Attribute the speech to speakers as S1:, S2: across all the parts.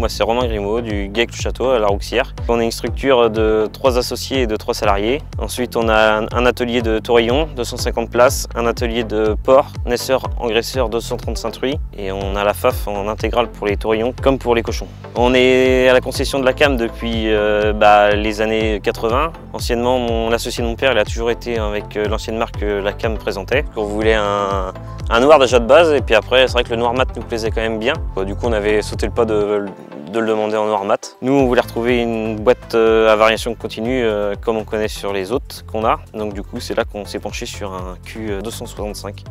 S1: moi c'est Romain Grimaud du GEC du Château à La Rouxière. On est une structure de 3 associés et de 3 salariés. Ensuite on a un atelier de taurillon, 250 places, un atelier de porc, naisseur, engraisseur, 235 truies et on a la FAF en intégrale pour les taurillons comme pour les cochons. On est à la concession de la CAM depuis les années 80. Anciennement, mon associé de mon père, il a toujours été avec l'ancienne marque que la CAM présentait. On voulait un noir déjà de base et puis après c'est vrai que le noir mat nous plaisait quand même bien. Du coup on avait sauté le pas de le demander en noir mat. Nous on voulait retrouver une boîte à variation continue comme on connaît sur les autres qu'on a. Donc du coup c'est là qu'on s'est penché sur un Q265.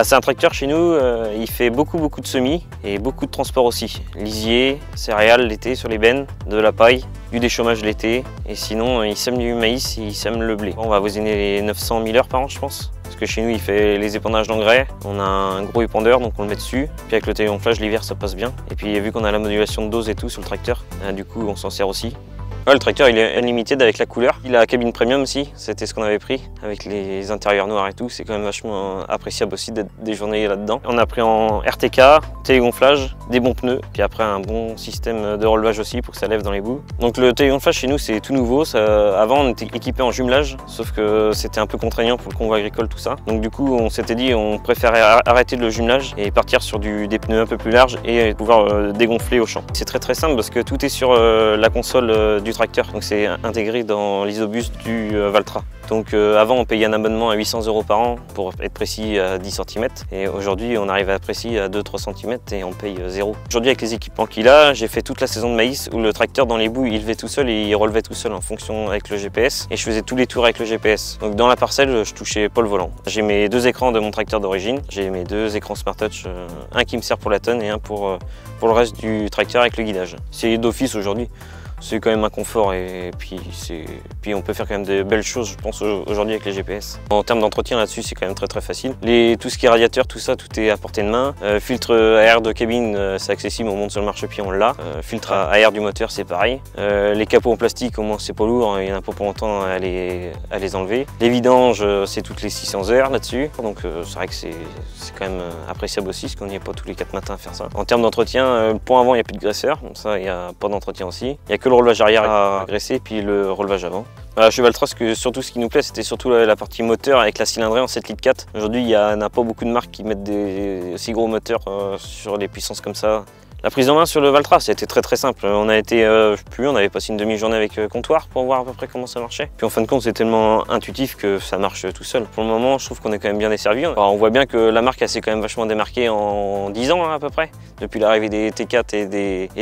S1: C'est un tracteur chez nous, il fait beaucoup de semis et beaucoup de transport aussi. Lisier, céréales l'été sur les bennes, de la paille, du déchômage l'été et sinon il sème du maïs et il sème le blé. On va voisiner les 900 000 heures par an je pense. Parce que chez nous il fait les épandages d'engrais, on a un gros épandeur donc on le met dessus. Puis avec le taillon-flage l'hiver ça passe bien. Et puis vu qu'on a la modulation de dose et tout sur le tracteur, du coup on s'en sert aussi. Ouais, le tracteur il est unlimited avec la couleur. Il a la cabine premium aussi, c'était ce qu'on avait pris. Avec les intérieurs noirs et tout, c'est quand même vachement appréciable aussi d'être déjourné là-dedans. On a pris en RTK, télégonflage, des bons pneus, puis après un bon système de relevage aussi pour que ça lève dans les bouts. Donc le télégonflage chez nous c'est tout nouveau. Avant on était équipé en jumelage, sauf que c'était un peu contraignant pour le convoi agricole tout ça. Donc du coup on s'était dit on préférait arrêter le jumelage et partir sur des pneus un peu plus larges et pouvoir dégonfler au champ. C'est très simple parce que tout est sur la console du tracteur, donc c'est intégré dans l'isobus du Valtra. Donc avant on payait un abonnement à 800 € par an pour être précis à 10 cm et aujourd'hui on arrive à précis à 2-3 cm et on paye 0. Aujourd'hui avec les équipements qu'il a, j'ai fait toute la saison de maïs où le tracteur dans les bouts il levait tout seul et il relevait tout seul en fonction avec le GPS et je faisais tous les tours avec le GPS. Donc dans la parcelle je touchais pas le volant. J'ai mes 2 écrans de mon tracteur d'origine, j'ai mes 2 écrans Smart Touch, un qui me sert pour la tonne et un pour le reste du tracteur avec le guidage. C'est d'office aujourd'hui. C'est quand même un confort et puis on peut faire quand même de belles choses je pense aujourd'hui avec les GPS. En termes d'entretien là-dessus c'est quand même très facile. Tout ce qui est radiateur, tout ça, tout est à portée de main. Filtre à air de cabine c'est accessible, on monte sur le marchepied, on l'a. Filtre à air du moteur c'est pareil. Les capots en plastique au moins c'est pas lourd, il y en a pas pour longtemps à les enlever. Les vidanges c'est toutes les 600 heures là-dessus. Donc c'est vrai que c'est quand même appréciable aussi parce qu'on n'y est pas tous les 4 matins à faire ça. En termes d'entretien, le pont avant il n'y a plus de graisseur, donc ça il n'y a pas d'entretien aussi. Il y a que le relevage arrière à graisser puis le relevage avant. Chez Valtra, surtout ce qui nous plaît, c'était surtout la partie moteur avec la cylindrée en 7,4 litres. Aujourd'hui, il n'y en a pas beaucoup de marques qui mettent des aussi gros moteurs sur les puissances comme ça. La prise en main sur le Valtra, c'était très simple. On a été, on avait passé une demi-journée avec comptoir pour voir à peu près comment ça marchait. Puis en fin de compte, c'est tellement intuitif que ça marche tout seul. Pour le moment, je trouve qu'on est quand même bien desservi. Alors, on voit bien que la marque s'est quand même vachement démarquée en 10 ans à peu près, depuis l'arrivée des T4 et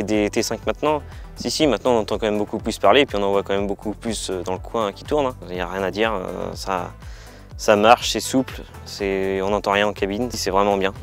S1: des T5 maintenant. Si, maintenant on entend quand même beaucoup plus parler et puis on en voit quand même beaucoup plus dans le coin qui tourne. Il n'y a rien à dire, ça marche, c'est souple, on n'entend rien en cabine, c'est vraiment bien.